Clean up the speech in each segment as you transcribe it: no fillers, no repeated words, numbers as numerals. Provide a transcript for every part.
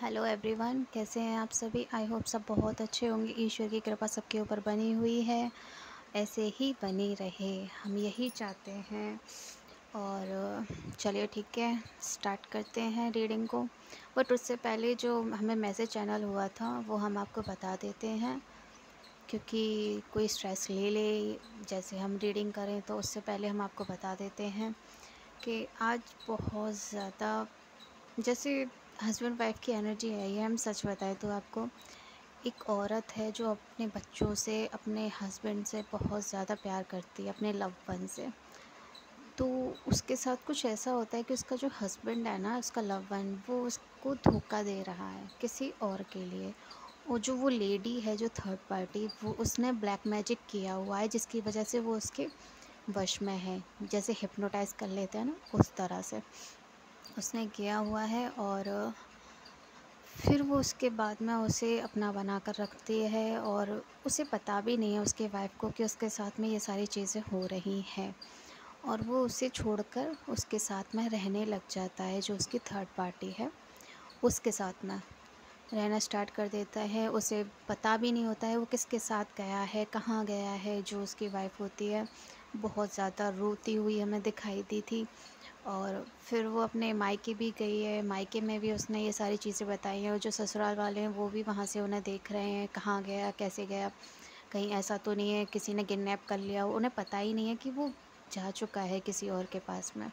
Hello everyone, कैसे हैं आप सभी। आई होप सब बहुत अच्छे होंगे। ईश्वर की कृपा सबके ऊपर बनी हुई है, ऐसे ही बनी रहे, हम यही चाहते हैं। और चलिए ठीक है, स्टार्ट करते हैं रीडिंग को। बट उससे पहले जो हमें मैसेज चैनल हुआ था वो हम आपको बता देते हैं, क्योंकि कोई स्ट्रेस ले ले जैसे हम रीडिंग करें तो उससे पहले हम आपको बता देते हैं कि आज बहुत ज़्यादा जैसे हस्बैंड वाइफ की एनर्जी है। ये हम सच बताएं तो आपको, एक औरत है जो अपने बच्चों से, अपने हस्बैंड से बहुत ज़्यादा प्यार करती है, अपने लव वन से। तो उसके साथ कुछ ऐसा होता है कि उसका जो हस्बैंड है ना, उसका लव वन, वो उसको धोखा दे रहा है किसी और के लिए। और जो वो लेडी है, जो थर्ड पार्टी, वो उसने ब्लैक मैजिक किया हुआ है, जिसकी वजह से वो उसके वश में है। जैसे हिप्नोटाइज कर लेते हैं ना, उस तरह से उसने किया हुआ है। और फिर वो उसके बाद में उसे अपना बना कर रखती है, और उसे पता भी नहीं है उसके वाइफ को कि उसके साथ में ये सारी चीज़ें हो रही हैं। और वो उसे छोड़कर उसके साथ में रहने लग जाता है, जो उसकी थर्ड पार्टी है उसके साथ में रहना स्टार्ट कर देता है। उसे पता भी नहीं होता है वो किसके साथ गया है, कहाँ गया है। जो उसकी वाइफ होती है बहुत ज़्यादा रोती हुई हमें दिखाई दी थी। और फिर वो अपने मायके भी गई है, मायके में भी उसने ये सारी चीज़ें बताई हैं। और जो ससुराल वाले हैं वो भी वहाँ से उन्हें देख रहे हैं, कहाँ गया, कैसे गया, कहीं ऐसा तो नहीं है किसी ने किडनैप कर लिया। उन्हें पता ही नहीं है कि वो जा चुका है किसी और के पास में।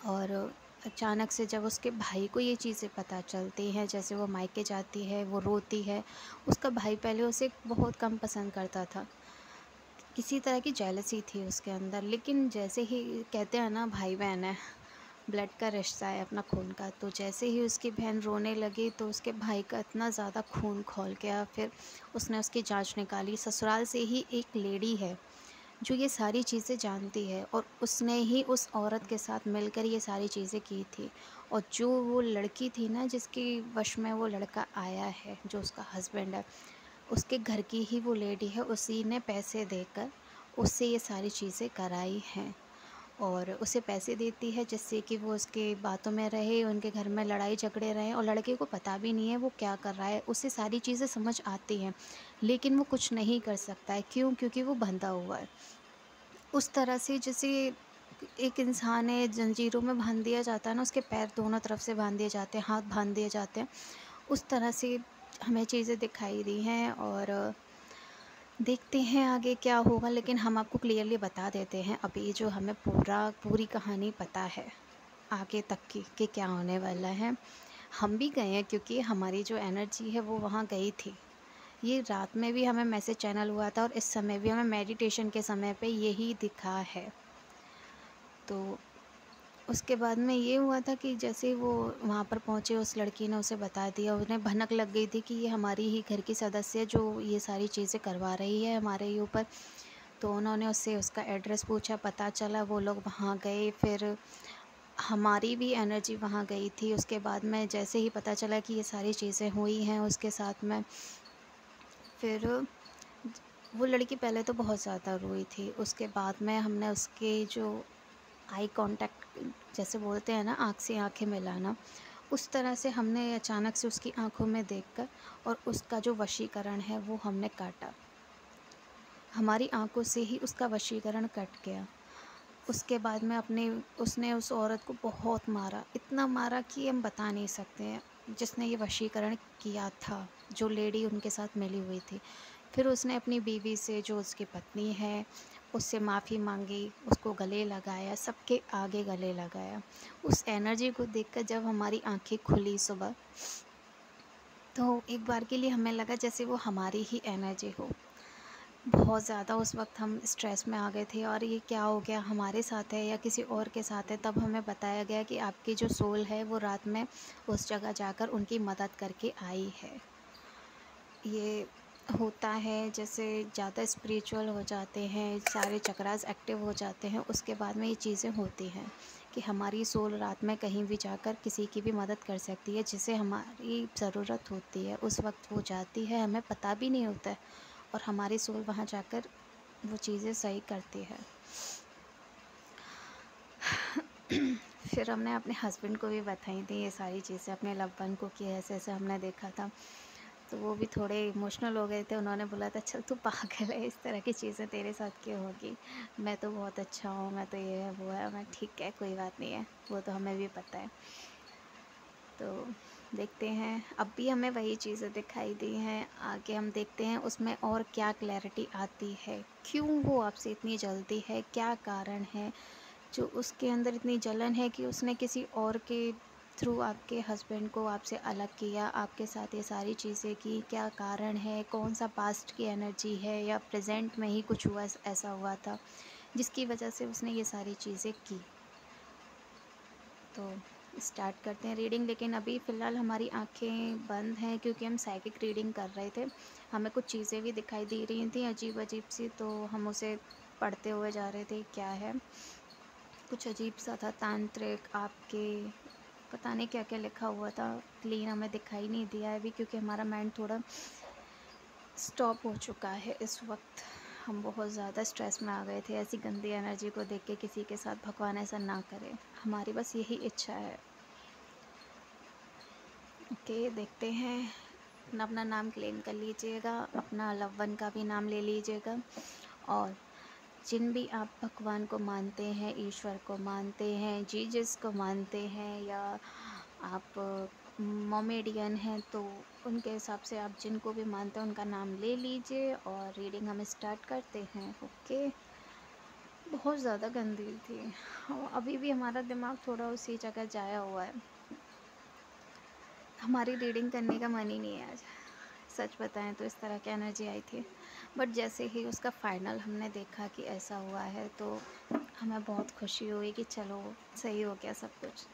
और अचानक से जब उसके भाई को ये चीज़ें पता चलती हैं, जैसे वो मायके जाती है, वो रोती है। उसका भाई पहले उसे बहुत कम पसंद करता था, किसी तरह की जेलसी थी उसके अंदर। लेकिन जैसे ही कहते हैं ना, भाई बहन है, ब्लड का रिश्ता है अपना, खून का। तो जैसे ही उसकी बहन रोने लगी तो उसके भाई का इतना ज़्यादा खून खौल गया। फिर उसने उसकी जांच निकाली। ससुराल से ही एक लेडी है जो ये सारी चीज़ें जानती है, और उसने ही उस औरत के साथ मिलकर ये सारी चीज़ें की थी। और जो वो लड़की थी ना, जिसके वश में वो लड़का आया है, जो उसका हस्बैंड है, उसके घर की ही वो लेडी है। उसी ने पैसे देकर उससे ये सारी चीज़ें कराई हैं, और उसे पैसे देती है जिससे कि वो उसके बातों में रहे, उनके घर में लड़ाई झगड़े रहें। और लड़के को पता भी नहीं है वो क्या कर रहा है, उसे सारी चीज़ें समझ आती हैं, लेकिन वो कुछ नहीं कर सकता है। क्यों? क्योंकि वो बंधा हुआ है। उस तरह से जैसे एक इंसान है, जंजीरों में बांध दिया जाता है ना, उसके पैर दोनों तरफ से बांध दिए जाते हैं, हाथ बांध दिए जाते हैं। उस तरह से हमें चीज़ें दिखाई दी हैं। और देखते हैं आगे क्या होगा। लेकिन हम आपको क्लियरली बता देते हैं अभी, जो हमें पूरी कहानी पता है आगे तक की कि क्या होने वाला है। हम भी गए हैं, क्योंकि हमारी जो एनर्जी है वो वहाँ गई थी। ये रात में भी हमें मैसेज चैनल हुआ था, और इस समय भी हमें मेडिटेशन के समय पे यही दिखा है। तो उसके बाद में ये हुआ था कि जैसे ही वो वहाँ पर पहुँचे, उस लड़की ने उसे बता दिया। उन्हें भनक लग गई थी कि ये हमारी ही घर की सदस्य है, जो ये सारी चीज़ें करवा रही है हमारे ही ऊपर। तो उन्होंने उससे उसका एड्रेस पूछा, पता चला, वो लोग वहाँ गए। फिर हमारी भी एनर्जी वहाँ गई थी। उसके बाद में जैसे ही पता चला कि ये सारी चीज़ें हुई हैं उसके साथ में, फिर वो लड़की पहले तो बहुत ज़्यादा रोई थी। उसके बाद में हमने उसके जो आई कांटेक्ट जैसे बोलते हैं ना, आँख से आँखें मिलाना, उस तरह से हमने अचानक से उसकी आँखों में देखकर, और उसका जो वशीकरण है वो हमने काटा। हमारी आँखों से ही उसका वशीकरण कट गया। उसके बाद में उसने उस औरत को बहुत मारा, इतना मारा कि हम बता नहीं सकते हैं, जिसने ये वशीकरण किया था, जो लेडी उनके साथ मिली हुई थी। फिर उसने अपनी बीवी से, जो उसकी पत्नी है, उससे माफ़ी मांगी, उसको गले लगाया, सबके आगे गले लगाया। उस एनर्जी को देखकर जब हमारी आंखें खुली सुबह, तो एक बार के लिए हमें लगा जैसे वो हमारी ही एनर्जी हो। बहुत ज़्यादा उस वक्त हम स्ट्रेस में आ गए थे, और ये क्या हो गया, हमारे साथ है या किसी और के साथ है। तब हमें बताया गया कि आपकी जो सोल है वो रात में उस जगह जाकर उनकी मदद करके आई है। ये होता है जैसे ज़्यादा स्पिरिचुअल हो जाते हैं, सारे चक्रास एक्टिव हो जाते हैं, उसके बाद में ये चीज़ें होती हैं कि हमारी सोल रात में कहीं भी जाकर किसी की भी मदद कर सकती है, जिसे हमारी ज़रूरत होती है। उस वक्त वो जाती है, हमें पता भी नहीं होता है, और हमारी सोल वहाँ जाकर वो चीज़ें सही करती है। फिर हमने अपने हस्बैंड को भी बताई थी ये सारी चीज़ें, अपने लव वन को, कि ऐसे ऐसे हमने देखा था। तो वो भी थोड़े इमोशनल हो गए थे। उन्होंने बोला था चल तू पागल है, इस तरह की चीज़ें तेरे साथ क्यों होगी, मैं तो बहुत अच्छा हूँ, मैं तो ये है वो है। मैं ठीक है, कोई बात नहीं है, वो तो हमें भी पता है। तो देखते हैं, अब भी हमें वही चीज़ें दिखाई दी हैं, आगे हम देखते हैं उसमें और क्या क्लैरिटी आती है। क्यों वो आपसे इतनी जलती है, क्या कारण है जो उसके अंदर इतनी जलन है कि उसने किसी और के थ्रू आपके हस्बैंड को आपसे अलग किया, आपके साथ ये सारी चीज़ें की। क्या कारण है, कौन सा पास्ट की एनर्जी है, या प्रेजेंट में ही कुछ हुआ, ऐसा हुआ था जिसकी वजह से उसने ये सारी चीज़ें की। तो स्टार्ट करते हैं रीडिंग, लेकिन अभी फ़िलहाल हमारी आंखें बंद हैं क्योंकि हम साइकिक रीडिंग कर रहे थे। हमें कुछ चीज़ें भी दिखाई दे रही थी अजीब अजीब सी, तो हम उसे पढ़ते हुए जा रहे थे क्या है। कुछ अजीब सा था, तांत्रिक, आपके, पता नहीं क्या क्या लिखा हुआ था। क्लीन हमें दिखाई नहीं दिया है अभी, क्योंकि हमारा माइंड थोड़ा स्टॉप हो चुका है इस वक्त। हम बहुत ज़्यादा स्ट्रेस में आ गए थे ऐसी गंदी एनर्जी को देख के। किसी के साथ भगवान ऐसा ना करे, हमारी बस यही इच्छा है। ओके, देखते हैं। अपना अपना नाम क्लेम कर लीजिएगा, अपना लव वन का भी नाम ले लीजिएगा। और जिन भी आप भगवान को मानते हैं, ईश्वर को मानते हैं, जीसस को मानते हैं, या आप मोमेडियन हैं, तो उनके हिसाब से आप जिनको भी मानते हैं उनका नाम ले लीजिए। और रीडिंग हम स्टार्ट करते हैं। ओके, बहुत ज़्यादा गंदी थी और अभी भी हमारा दिमाग थोड़ा उसी जगह जाया हुआ है। हमारी रीडिंग करने का मन ही नहीं है आज, सच बताएं तो। इस तरह की एनर्जी आई थी, बट जैसे ही उसका फाइनल हमने देखा कि ऐसा हुआ है, तो हमें बहुत खुशी हुई कि चलो सही हो गया सब कुछ।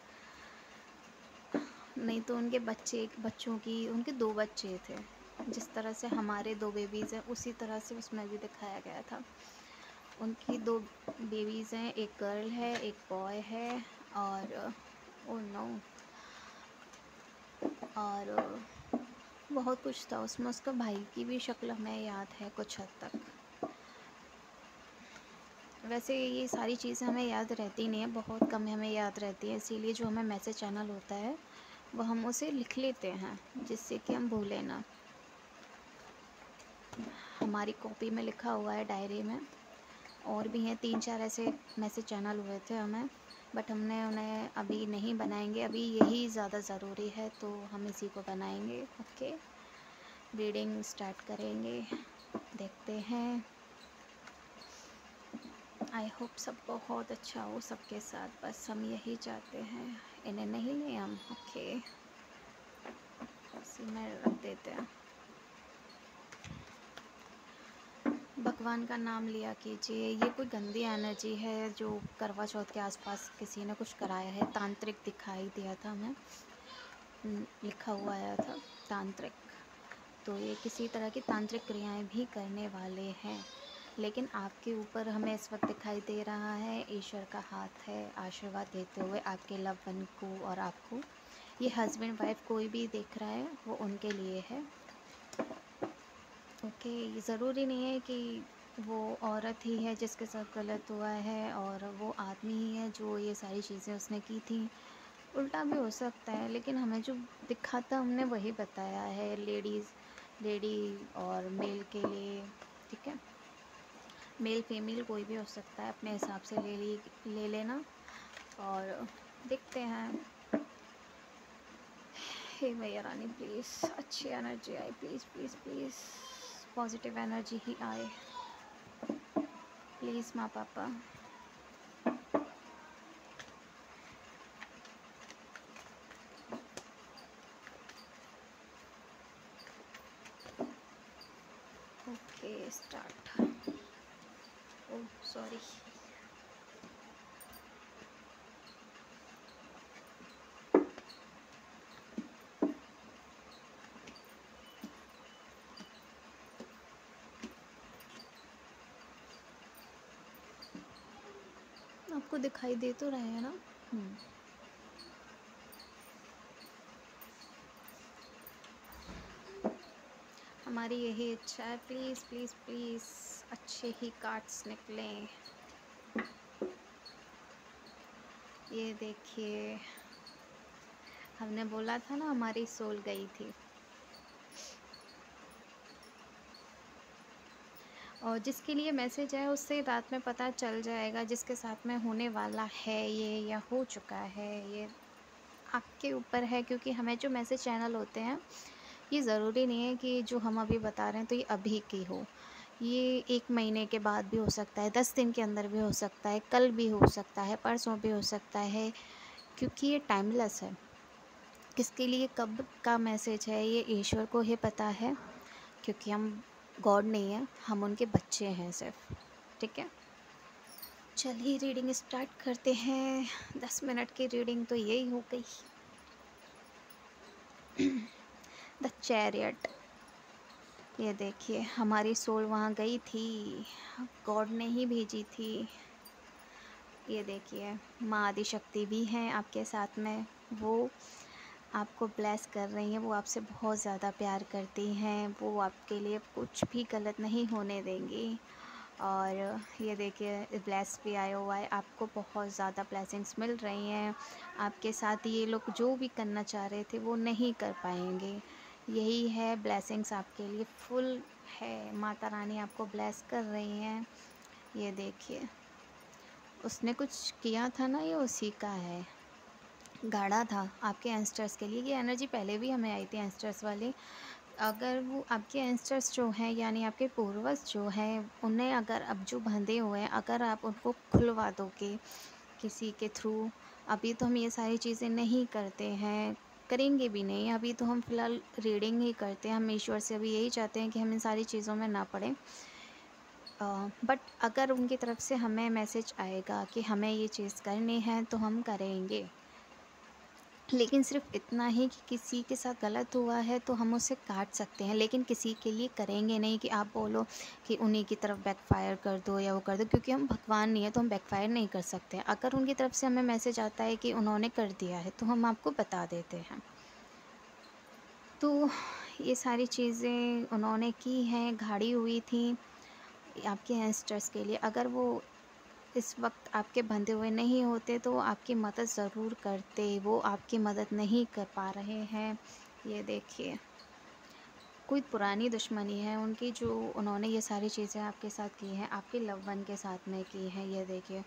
नहीं तो उनके बच्चों की, उनके 2 बच्चे थे, जिस तरह से हमारे 2 बेबीज़ हैं उसी तरह से उसमें भी दिखाया गया था। उनकी 2 बेबीज़ हैं, एक गर्ल है एक बॉय है। और ओह नो, और बहुत कुछ था उसमें। उसका भाई की भी शक्ल हमें याद है कुछ हद तक। वैसे ये सारी चीज़ें हमें याद रहती नहीं है, बहुत कम हमें याद रहती है, इसीलिए जो हमें मैसेज चैनल होता है वो हम उसे लिख लेते हैं, जिससे कि हम भूलें ना। हमारी कॉपी में लिखा हुआ है, डायरी में। और भी हैं 3-4 ऐसे मैसेज चैनल हुए थे हमें, बट हमने उन्हें अभी नहीं बनाएंगे, अभी यही ज़्यादा ज़रूरी है, तो हम इसी को बनाएंगे। ओके, रीडिंग स्टार्ट करेंगे, देखते हैं। आई होप सब बहुत अच्छा हो सबके साथ, बस हम यही चाहते हैं। इन्हें नहीं लें हम। ओके, इसी में रख देते हैं। भगवान का नाम लिया कीजिए। ये कोई गंदी एनर्जी है जो करवा चौथ के आसपास किसी ने कुछ कराया है। तांत्रिक दिखाई दिया था हमें, लिखा हुआ आया था तांत्रिक। तो ये किसी तरह की तांत्रिक क्रियाएं भी करने वाले हैं, लेकिन आपके ऊपर हमें इस वक्त दिखाई दे रहा है ईश्वर का हाथ है, आशीर्वाद देते हुए आपके लव वन को और आपको। ये हस्बैंड वाइफ कोई भी देख रहा है वो उनके लिए है। ओके, ये ज़रूरी नहीं है कि वो औरत ही है जिसके साथ गलत हुआ है और वो आदमी ही है जो ये सारी चीज़ें उसने की थी। उल्टा भी हो सकता है, लेकिन हमें जो दिखा था हमने वही बताया है। लेडी और मेल के लिए, ठीक है। मेल फीमेल कोई भी हो सकता है, अपने हिसाब से ले लेना। और देखते हैं। हे मैया रानी, प्लीज़ अच्छी एनर्जी आए, please please please positive energy ही आए, प्लीज़ माँ पापा। Okay, start. Oh sorry. आपको दिखाई दे तो रहे हैं ना? हमारी यही इच्छा है, प्लीज़ प्लीज़ प्लीज़ अच्छे ही कार्ड्स निकलें। ये देखिए, हमने बोला था ना हमारी सोल गई थी। और जिसके लिए मैसेज है उससे रात में पता चल जाएगा, जिसके साथ में होने वाला है ये या हो चुका है, ये आपके ऊपर है। क्योंकि हमें जो मैसेज चैनल होते हैं, ये ज़रूरी नहीं है कि जो हम अभी बता रहे हैं तो ये अभी की हो। ये 1 महीने के बाद भी हो सकता है, 10 दिन के अंदर भी हो सकता है, कल भी हो सकता है, परसों भी हो सकता है, क्योंकि ये टाइमलेस है। किसके लिए कब का मैसेज है ये ईश्वर को ही पता है, क्योंकि हम गॉड नहीं है, हम उनके बच्चे हैं सिर्फ। ठीक है, चलिए रीडिंग स्टार्ट करते हैं। 10 मिनट की रीडिंग तो यही हो गई। The chariot. ये देखिए, हमारी सोल वहाँ गई थी, गॉड ने ही भेजी थी। ये देखिए, माँ आदिशक्ति भी हैं आपके साथ में, वो आपको ब्लेस कर रही हैं, वो आपसे बहुत ज़्यादा प्यार करती हैं, वो आपके लिए कुछ भी गलत नहीं होने देंगी। और ये देखिए, ब्लेस भी आया हुआ है, आपको बहुत ज़्यादा ब्लेसिंग्स मिल रही हैं। आपके साथ ये लोग जो भी करना चाह रहे थे वो नहीं कर पाएंगे। यही है, ब्लेसिंग्स आपके लिए फुल है, माता रानी आपको ब्लेस कर रही हैं। ये देखिए, उसने कुछ किया था ना, ये उसी का है, गाढ़ा था आपके एंस्टर्स के लिए। ये एनर्जी पहले भी हमें आई थी एंस्टर्स वाली। अगर वो आपके एंस्टर्स जो हैं, यानी आपके पूर्वज जो हैं, उन्हें अगर अब जो बंधे हुए हैं, अगर आप उनको खुलवा दोगे किसी के थ्रू, अभी तो हम ये सारी चीज़ें नहीं करते हैं, करेंगे भी नहीं। अभी तो हम फ़िलहाल रीडिंग ही करते हैं। हम ईश्वर से अभी यही चाहते हैं कि हम इन सारी चीज़ों में ना पड़ें। बट अगर उनकी तरफ से हमें मैसेज आएगा कि हमें ये चीज़ करनी है तो हम करेंगे। लेकिन सिर्फ इतना ही कि किसी के साथ गलत हुआ है तो हम उसे काट सकते हैं, लेकिन किसी के लिए करेंगे नहीं कि आप बोलो कि उन्हीं की तरफ बैकफायर कर दो या वो कर दो, क्योंकि हम भगवान नहीं है तो हम बैकफायर नहीं कर सकते। अगर उनकी तरफ से हमें मैसेज आता है कि उन्होंने कर दिया है तो हम आपको बता देते हैं। तो ये सारी चीज़ें उन्होंने की हैं, गाड़ी हुई थी आपके एंस्टर्स के लिए। अगर वो इस वक्त आपके बंधे हुए नहीं होते तो आपकी मदद ज़रूर करते, वो आपकी मदद नहीं कर पा रहे हैं। ये देखिए, कोई पुरानी दुश्मनी है उनकी, जो उन्होंने ये सारी चीज़ें आपके साथ की हैं, आपके लव वन के साथ में की हैं। ये देखिए,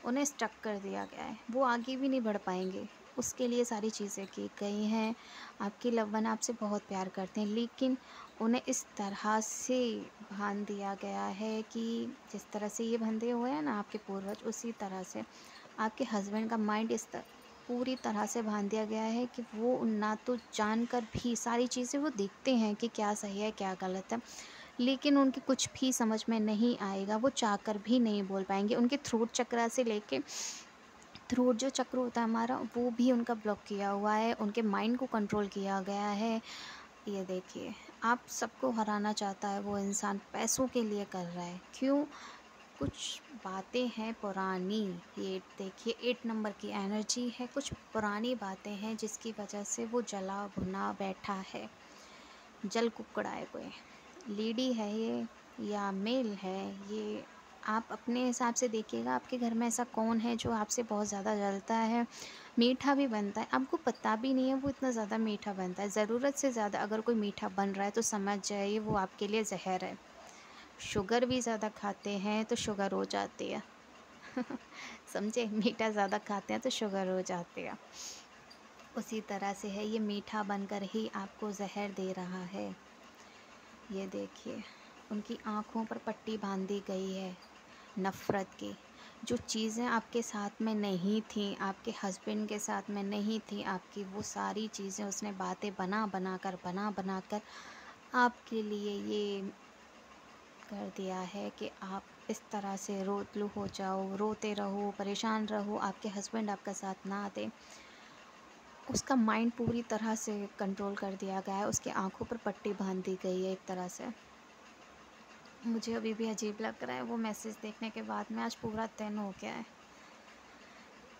उन्हें स्टक कर दिया गया है, वो आगे भी नहीं बढ़ पाएंगे, उसके लिए सारी चीज़ें की गई हैं। आपके लव वन आपसे बहुत प्यार करते हैं, लेकिन उन्हें इस तरह से बांध दिया गया है कि जिस तरह से ये बंधे हुए हैं ना आपके पूर्वज, उसी तरह से आपके हस्बैंड का माइंड पूरी तरह से बांध दिया गया है कि वो ना तो जानकर भी सारी चीज़ें वो देखते हैं कि क्या सही है क्या गलत है, लेकिन उनके कुछ भी समझ में नहीं आएगा, वो चाहकर भी नहीं बोल पाएंगे। उनके थ्रोट चक्र से लेके, थ्रोट जो चक्र होता है हमारा, वो भी उनका ब्लॉक किया हुआ है, उनके माइंड को कंट्रोल किया गया है। ये देखिए, आप सबको हराना चाहता है वो इंसान, पैसों के लिए कर रहा है। क्यों? कुछ बातें हैं पुरानी। ये देखिए, 8 नंबर की एनर्जी है, कुछ पुरानी बातें हैं जिसकी वजह से वो जला भुना बैठा है, जल कुकड़ा है। कोई लेडी है ये या मेल है, ये आप अपने हिसाब से देखिएगा। आपके घर में ऐसा कौन है जो आपसे बहुत ज़्यादा जलता है, मीठा भी बनता है, आपको पता भी नहीं है वो इतना ज़्यादा मीठा बनता है। ज़रूरत से ज़्यादा अगर कोई मीठा बन रहा है तो समझ जाइए वो आपके लिए जहर है। शुगर भी ज़्यादा खाते हैं तो शुगर हो जाती है। समझे, मीठा ज़्यादा खाते हैं तो शुगर हो जाती है। उसी तरह से है, ये मीठा बनकर ही आपको जहर दे रहा है। ये देखिए, उनकी आँखों पर पट्टी बांधी गई है नफ़रत की। जो चीज़ें आपके साथ में नहीं थी, आपके हस्बैंड के साथ में नहीं थी आपकी, वो सारी चीज़ें उसने बातें बना बना कर आपके लिए ये कर दिया है कि आप इस तरह से रोतलू हो जाओ, रोते रहो, परेशान रहो, आपके हस्बैंड आपका साथ ना दें। उसका माइंड पूरी तरह से कंट्रोल कर दिया गया है, उसकी आँखों पर पट्टी बांध दी गई है एक तरह से। मुझे अभी भी अजीब लग रहा है वो मैसेज देखने के बाद में। आज पूरा दिन हो गया है,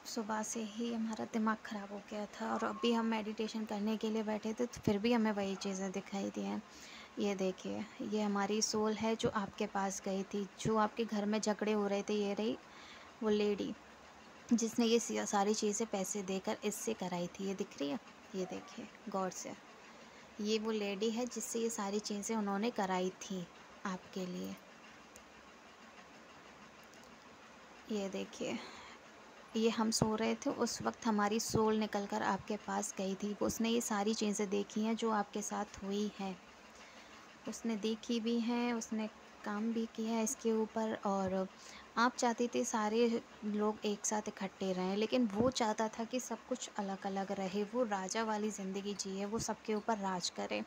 सुबह से ही हमारा दिमाग ख़राब हो गया था, और अभी हम मेडिटेशन करने के लिए बैठे थे तो फिर भी हमें वही चीज़ें दिखाई दी हैं। ये देखिए, ये हमारी सोल है जो आपके पास गई थी, जो आपके घर में झगड़े हो रहे थे। ये रही वो लेडी, जिसने ये सारी चीज़ें पैसे देकर इससे कराई थी। ये दिख रही है, ये देखिए गौर से, ये वो लेडी है जिससे ये सारी चीज़ें उन्होंने कराई थी आपके लिए। ये देखिए, ये हम सो रहे थे उस वक्त हमारी सोल निकल कर आपके पास गई थी। उसने ये सारी चीज़ें देखी हैं जो आपके साथ हुई हैं, उसने देखी भी हैं, उसने काम भी किया है इसके ऊपर। और आप चाहती थी सारे लोग एक साथ इकट्ठे रहें, लेकिन वो चाहता था कि सब कुछ अलग अलग रहे। वो राजा वाली ज़िंदगी जिए, वो सबके ऊपर राज करे।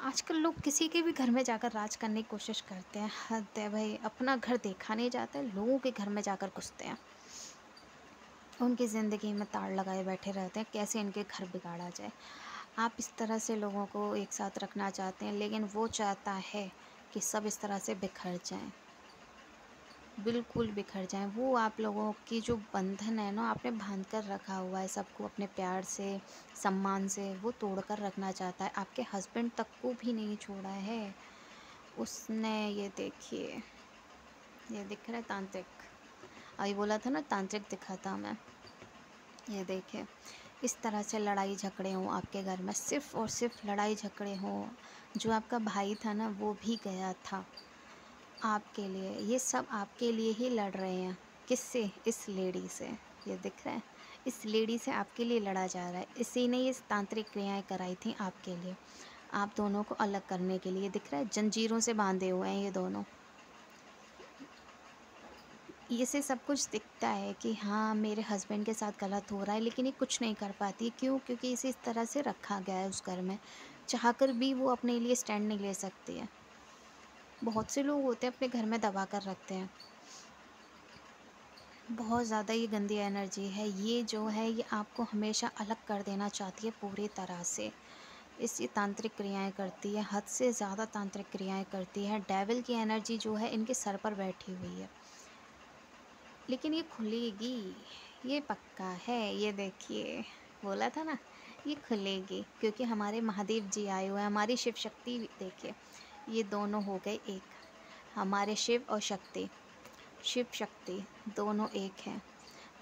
आजकल लोग किसी के भी घर में जाकर राज करने की कोशिश करते हैं। हद है भाई, अपना घर देखा नहीं जाता है, लोगों के घर में जाकर घुसते हैं, उनकी ज़िंदगी में ताड़ लगाए बैठे रहते हैं, कैसे इनके घर बिगाड़ा जाए। आप इस तरह से लोगों को एक साथ रखना चाहते हैं, लेकिन वो चाहता है कि सब इस तरह से बिखर जाएं, बिल्कुल बिखर जाएं। वो आप लोगों की जो बंधन है ना, आपने बांध कर रखा हुआ है सबको अपने प्यार से, सम्मान से, वो तोड़ कर रखना चाहता है। आपके हस्बैंड तक को भी नहीं छोड़ा है उसने। ये देखिए, ये दिख रहा है तांत्रिक, अभी बोला था ना तांत्रिक दिखा था मैं। ये देखिए, इस तरह से लड़ाई झगड़े हों आपके घर में, सिर्फ़ और सिर्फ लड़ाई झगड़े हों। जो आपका भाई था ना, वो भी गया था आपके लिए। ये सब आपके लिए ही लड़ रहे हैं। किससे? इस लेडी से। ये दिख रहा है, इस लेडी से आपके लिए लड़ा जा रहा है। इसी ने ये तांत्रिक क्रियाएं कराई थी आपके लिए, आप दोनों को अलग करने के लिए। दिख रहा है, जंजीरों से बांधे हुए हैं ये दोनों। इसे सब कुछ दिखता है कि हाँ, मेरे हस्बैंड के साथ गलत हो रहा है, लेकिन ये कुछ नहीं कर पाती। क्यों? क्योंकि इसे इस तरह से रखा गया है उस घर में। चाहकर भी वो अपने लिए स्टैंड नहीं ले सकती है। बहुत से लोग होते हैं अपने घर में दबा कर रखते हैं। बहुत ज़्यादा ये गंदी एनर्जी है। ये जो है, ये आपको हमेशा अलग कर देना चाहती है पूरी तरह से। ये तांत्रिक क्रियाएं करती है, हद से ज़्यादा तांत्रिक क्रियाएं करती है। डेविल की एनर्जी जो है इनके सर पर बैठी हुई है, लेकिन ये खुलेगी, ये पक्का है। ये देखिए, बोला था ना, ये खुलेगी, क्योंकि हमारे महादेव जी आए हुए हैं। हमारी शिव शक्ति देखिए, ये दोनों हो गए एक। हमारे शिव और शक्ति, शिव शक्ति दोनों एक हैं।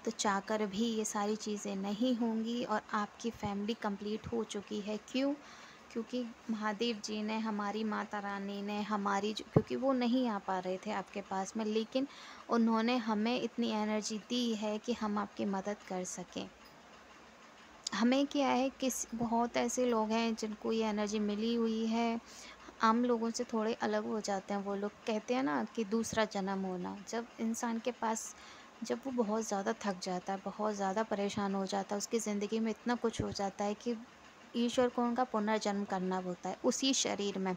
तो चाहकर भी ये सारी चीज़ें नहीं होंगी, और आपकी फैमिली कंप्लीट हो चुकी है। क्यों? क्योंकि महादेव जी ने, हमारी माता रानी ने, क्योंकि वो नहीं आ पा रहे थे आपके पास में, लेकिन उन्होंने हमें इतनी एनर्जी दी है कि हम आपकी मदद कर सकें। हमें क्या है, बहुत ऐसे लोग हैं जिनको ये एनर्जी मिली हुई है, आम लोगों से थोड़े अलग हो जाते हैं वो लोग। कहते हैं ना कि दूसरा जन्म होना, जब इंसान के पास, जब वो बहुत ज़्यादा थक जाता है, बहुत ज़्यादा परेशान हो जाता है, उसकी ज़िंदगी में इतना कुछ हो जाता है कि ईश्वर को उनका पुनर्जन्म करना होता है उसी शरीर में,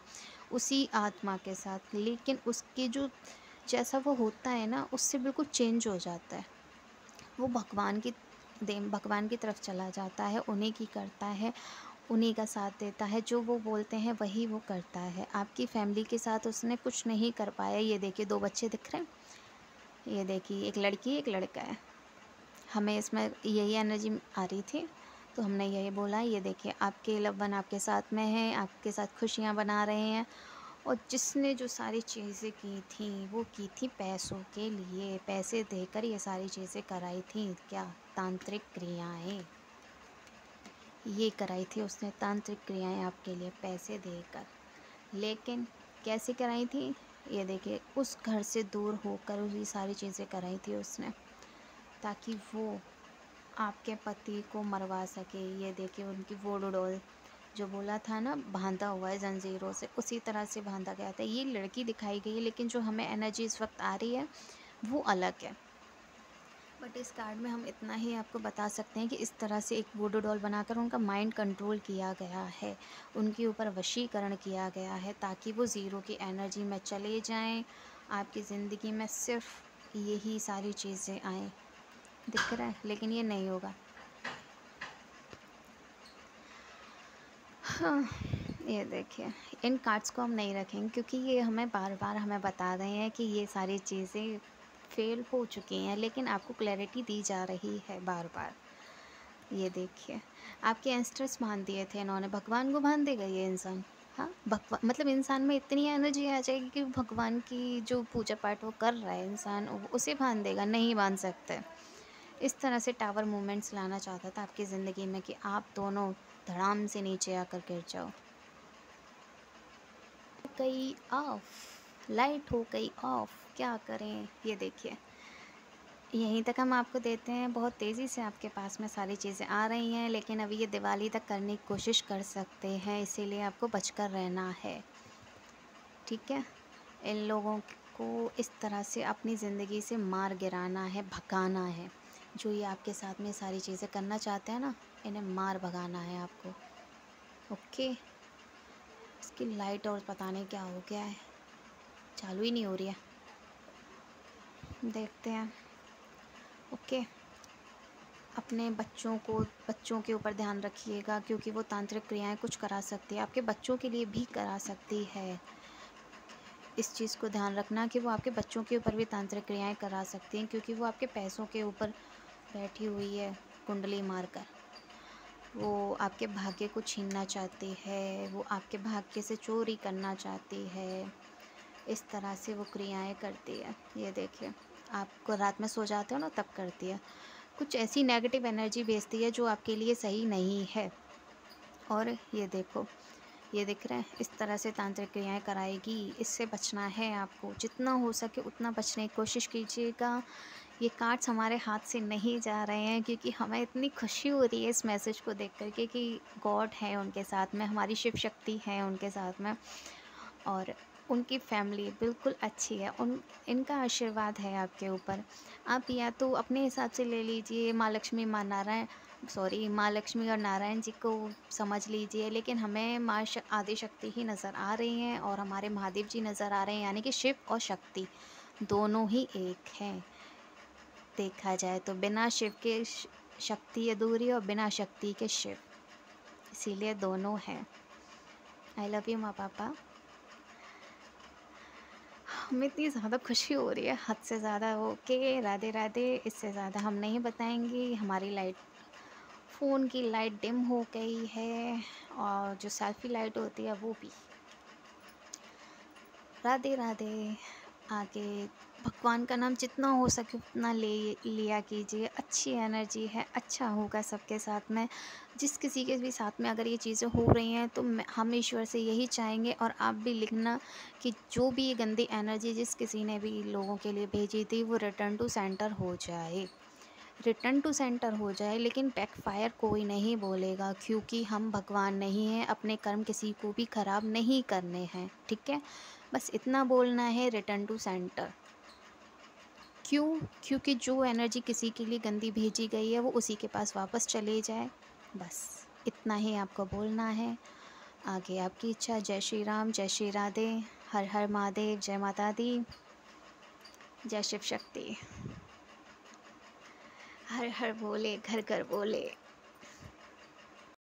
उसी आत्मा के साथ। लेकिन उसकी जो, जैसा वो होता है ना, उससे बिल्कुल चेंज हो जाता है। वो भगवान की तरफ चला जाता है, उन्हीं की करता है, उन्हीं का साथ देता है। जो वो बोलते हैं वही वो करता है। आपकी फैमिली के साथ उसने कुछ नहीं कर पाया। ये देखिए, 2 बच्चे दिख रहे हैं, ये देखिए, एक लड़की एक लड़का है। हमें इसमें यही एनर्जी आ रही थी, तो हमने यही बोला। ये देखिए, आपके लव वन आपके साथ में हैं, आपके साथ खुशियाँ बना रहे हैं। और जिसने जो सारी चीज़ें की थी, वो की थी पैसों के लिए, पैसे देकर ये सारी चीज़ें कराई थी। क्या? तांत्रिक क्रियाएं ये कराई थी उसने, तांत्रिक क्रियाएं आपके लिए पैसे देकर। लेकिन कैसे कराई थी? ये देखिए, उस घर से दूर होकर ये सारी चीज़ें कराई थी उसने, ताकि वो आपके पति को मरवा सके। ये देखिए, उनकी वोडू डॉल, जो बोला था ना बांधा हुआ है जंजीरों से, उसी तरह से बांधा गया था। ये लड़की दिखाई गई है, लेकिन जो हमें एनर्जी इस वक्त आ रही है वो अलग है। बट इस कार्ड में हम इतना ही आपको बता सकते हैं कि इस तरह से एक वुडू डॉल बनाकर उनका माइंड कंट्रोल किया गया है, उनके ऊपर वशीकरण किया गया है, ताकि वो ज़ीरो की एनर्जी में चले जाएं। आपकी ज़िंदगी में सिर्फ यही सारी चीज़ें आएँ। दिख रहा है, लेकिन ये नहीं होगा। हाँ, ये देखिए, इन कार्ड्स को हम नहीं रखेंगे, क्योंकि ये हमें बार बार हमें बता रहे हैं कि ये सारी चीज़ें फेल हो चुकी हैं, लेकिन आपको क्लैरिटी दी जा रही है बार बार। ये देखिए, आपके एंस्टर्स बांध दिए थे इन्होंने, भगवान को बांध देगा ये इंसान। हाँ, भगवान मतलब इंसान में इतनी एनर्जी आ जाएगी कि भगवान की जो पूजा पाठ वो कर रहा है इंसान, उसे बांध देगा? नहीं बांध सकते। इस तरह से टावर मूवमेंट्स लाना चाहता था आपकी ज़िंदगी में कि आप दोनों धड़ाम से नीचे आकर गिर जाओ। गई ऑफ, लाइट हो गई ऑफ, क्या करें? ये देखिए, यहीं तक हम आपको देते हैं। बहुत तेज़ी से आपके पास में सारी चीज़ें आ रही हैं, लेकिन अभी ये दिवाली तक करने की कोशिश कर सकते हैं, इसीलिए आपको बचकर रहना है, ठीक है? इन लोगों को इस तरह से अपनी ज़िंदगी से मार गिराना है, भगाना है। जो ये आपके साथ में सारी चीज़ें करना चाहते हैं ना, इन्हें मार भगाना है आपको। ओके, इसकी लाइट और पता नहीं क्या हो गया है, चालू ही नहीं हो रही है। देखते हैं। ओके, अपने बच्चों के ऊपर ध्यान रखिएगा, क्योंकि वो तांत्रिक क्रियाएं कुछ करा सकती है, आपके बच्चों के लिए भी करा सकती है। इस चीज़ को ध्यान रखना कि वो आपके बच्चों के ऊपर भी तांत्रिक क्रियाएं करा सकती हैं, क्योंकि वो आपके पैसों के ऊपर बैठी हुई है कुंडली मारकर। वो आपके भाग्य को छीनना चाहती है, वो आपके भाग्य से चोरी करना चाहती है। इस तरह से वो क्रियाएं करती है। ये देखिए, आपको रात में सो जाते हो ना, तब करती है। कुछ ऐसी नेगेटिव एनर्जी भेजती है जो आपके लिए सही नहीं है। और ये देखो, ये दिख रहा है, इस तरह से तांत्रिक क्रियाएं कराएगी। इससे बचना है आपको, जितना हो सके उतना बचने की कोशिश कीजिएगा। ये कार्ड्स हमारे हाथ से नहीं जा रहे हैं, क्योंकि हमें इतनी खुशी हो रही है इस मैसेज को देख कर के कि गॉड है उनके साथ में, हमारी शिव शक्ति है उनके साथ में, और उनकी फैमिली बिल्कुल अच्छी है। इनका आशीर्वाद है आपके ऊपर। आप या तो अपने हिसाब से ले लीजिए, माँ लक्ष्मी और नारायण जी को समझ लीजिए, लेकिन हमें आदि शक्ति ही नज़र आ रही हैं, और हमारे महादेव जी नज़र आ रहे हैं, यानी कि शिव और शक्ति दोनों ही एक हैं। देखा जाए तो बिना शिव के शक्ति अधूरी, और बिना शक्ति के शिव, इसीलिए दोनों हैं। आई लव यू माँ पापा। हमें इतनी ज़्यादा खुशी हो रही है, हद से ज़्यादा। ओके, राधे राधे। इससे ज़्यादा हम नहीं बताएंगे। हमारी लाइट, फ़ोन की लाइट डिम हो गई है, और जो सेल्फी लाइट होती है वो भी। राधे राधे। आगे भगवान का नाम जितना हो सके उतना लिया कीजिए। अच्छी एनर्जी है, अच्छा होगा सबके साथ में। जिस किसी के भी साथ में अगर ये चीज़ें हो रही हैं, तो हम ईश्वर से यही चाहेंगे, और आप भी लिखना कि जो भी ये गंदी एनर्जी जिस किसी ने भी लोगों के लिए भेजी थी, वो रिटर्न टू सेंटर हो जाए, रिटर्न टू सेंटर हो जाए। लेकिन बैकफायर कोई नहीं बोलेगा, क्योंकि हम भगवान नहीं हैं, अपने कर्म किसी को भी ख़राब नहीं करने हैं, ठीक है? बस इतना बोलना है, रिटर्न टू सेंटर। क्यों? क्योंकि जो एनर्जी किसी के लिए गंदी भेजी गई है, वो उसी के पास वापस चले जाए। बस इतना ही आपको बोलना है। आगे आपकी इच्छा। जय श्री राम, जय श्री राधे, हर हर महादेव, जय माता दी, जय शिव शक्ति, हर हर बोले, घर घर बोले।